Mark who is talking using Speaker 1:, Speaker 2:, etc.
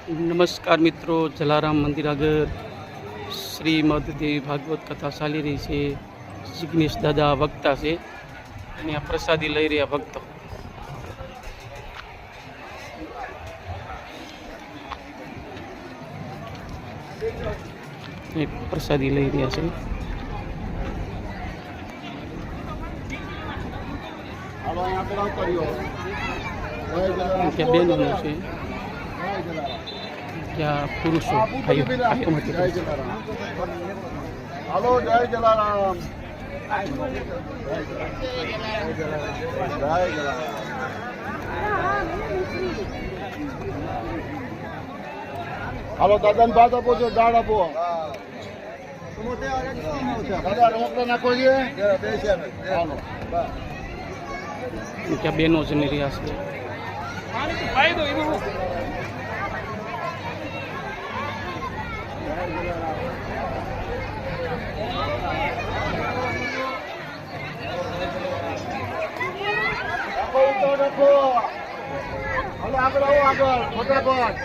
Speaker 1: નમસ્કાર મિત્રો, જલારામ મંદિર આગળ શ્રીમદ દેવી ભાગવત કથા ચાલી રહી છે. જિગ્નેશ દાદા વક્તા છે અને આ પ્રસાદી લઈ રહ્યા ભક્તો. પ્રસાદી લઈ રહ્યા છે. ત્યાં બહેનો છે, ત્યાં પુરુષો
Speaker 2: હાલો, જય જલારામ. હાલો, દાદાને ભાત આપો છો, દાળ આપો. દાદા રોકડા નાખો છે.
Speaker 1: ત્યાં બહેનો જમી રહ્યા છે.
Speaker 2: હાલો, આગળ આવો, આગળ ફટાફટ.